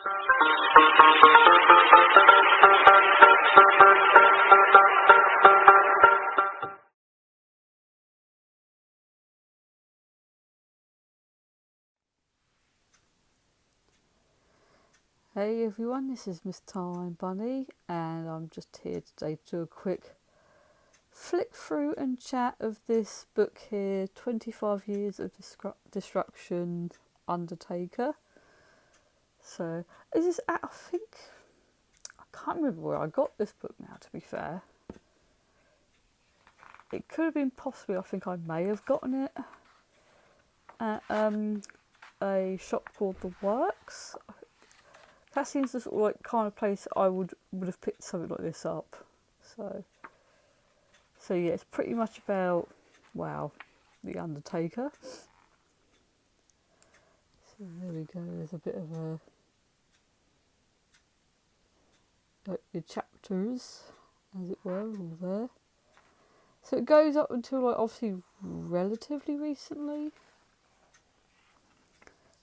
Hey everyone, this is Miss Time Bunny, and I'm just here today to do a quick flick through and chat of this book here, 25 Years of Destruction, Undertaker. So, I can't remember where I got this book now, to be fair. It could have been possibly, I think I may have gotten it at a shop called The Works. That seems the sort of like kind of place I would have picked something like this up. So yeah, it's pretty much about, wow, the Undertaker. So there we go. There's a bit of the chapters, as it were, all there. So it goes up until like obviously relatively recently.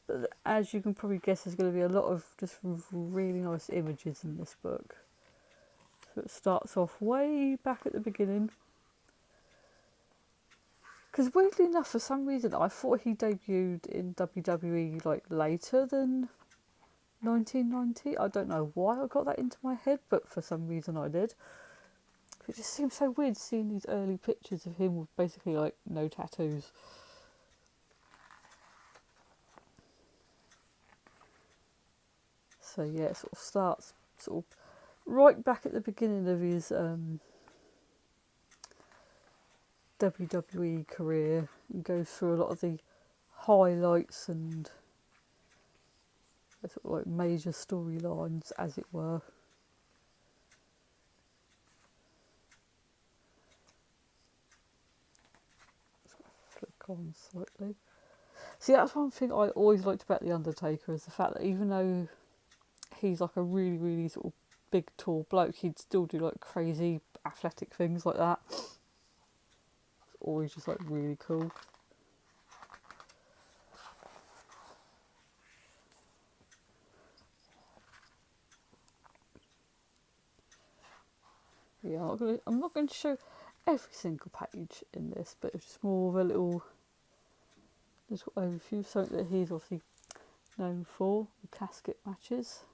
But as you can probably guess, there's going to be a lot of just really nice images in this book. So it starts off way back at the beginning. Because weirdly enough, for some reason, I thought he debuted in WWE like later than 1990. I don't know why I got that into my head, but for some reason I did. It just seems so weird seeing these early pictures of him with basically like no tattoos. So yeah, it sort of starts sort of right back at the beginning of his WWE career and goes through a lot of the highlights and sort of like major storylines, as it were. Flick on slightly. See, that's one thing I always liked about the Undertaker, is the fact that even though he's like a really, really sort of big, tall bloke, he'd still do like crazy athletic things like that. It's always just like really cool. Yeah, I'm not going to show every single page in this, but it's just more of a little overview. Something that he's obviously known for, the casket matches.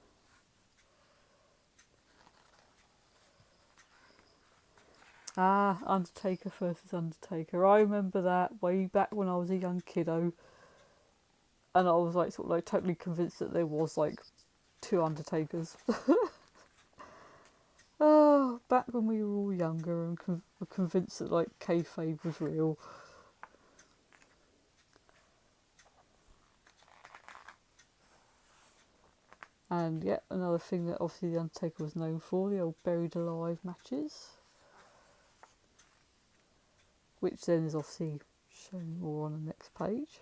Undertaker versus Undertaker. I remember that way back when I was a young kiddo, and I was like sort of like totally convinced that there was like two Undertakers. Oh, back when we were all younger and were convinced that like kayfabe was real. And yet another thing that obviously the Undertaker was known for, the old buried alive matches, which then is obviously shown more on the next page.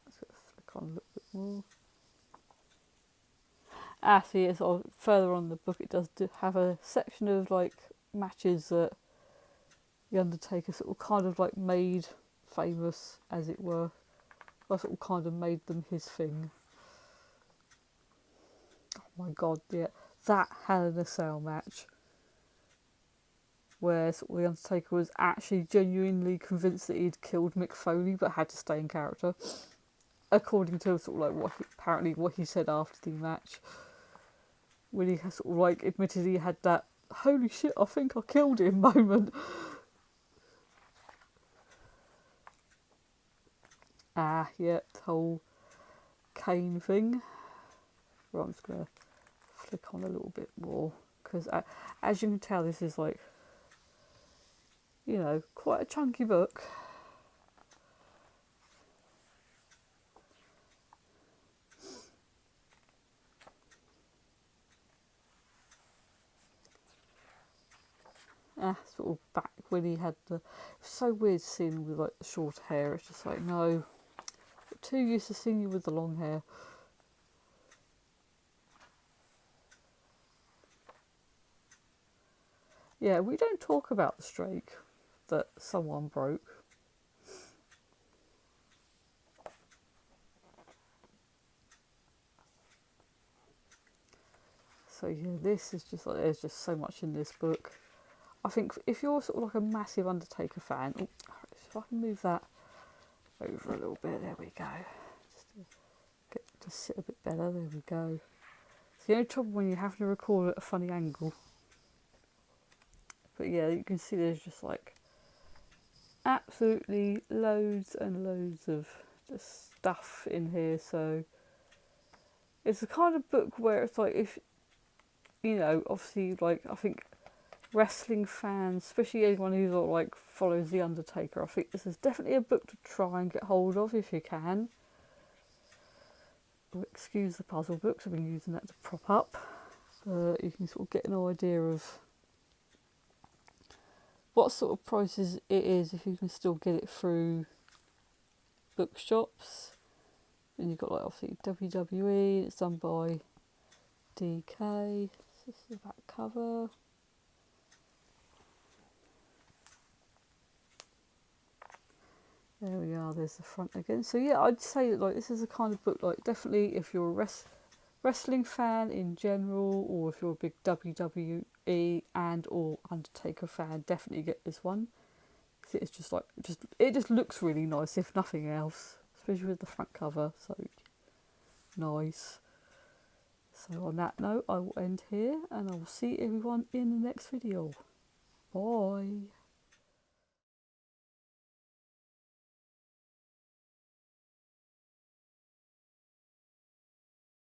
Let's flick on a little bit more. See, it's further on in the book, it does have a section of like matches that the Undertaker sort of kind of like made famous, as it were. I sort of kind of made them his thing. Oh my god, yeah, that Hell in a Cell match, where sort of the Undertaker was actually genuinely convinced that he'd killed Mick Foley, but had to stay in character, according to sort of like what he said after the match, when he sort of like admitted he had that "holy shit, I think I killed him" moment. Yeah, the whole Kane thing. Well, I'm just gonna flick on a little bit more, because as you can tell, this is like, you know, quite a chunky book. Sort of back when he had it's so weird seeing him with like the short hair. It's just like, no, I'm too used to seeing you with the long hair. Yeah, we don't talk about the streak that someone broke. So yeah, this is just like, there's just so much in this book. I think if you're sort of like a massive Undertaker fan, oh, if I can move that over a little bit, there we go. Just to get to sit a bit better, there we go. It's the only trouble when you have to record at a funny angle. But yeah, you can see there's just like absolutely loads and loads of just stuff in here. So it's the kind of book where it's like, if you know, obviously, like, I think wrestling fans, especially anyone who sort of like follows the Undertaker, I think this is definitely a book to try and get hold of if you can. Excuse the puzzle books, I've been using that to prop up. You can sort of get an idea of what sort of prices it is if you can still get it through bookshops. And you've got like obviously WWE, it's done by DK. This is the back cover. There we are, there's the front again. So yeah, I'd say that like this is a kind of book, like definitely if you're a wrestling fan in general, or if you're a big WWE and or Undertaker fan, definitely get this one. It's just like, it just looks really nice, if nothing else, especially with the front cover. So nice. So on that note, I will end here, and I will see everyone in the next video. Bye.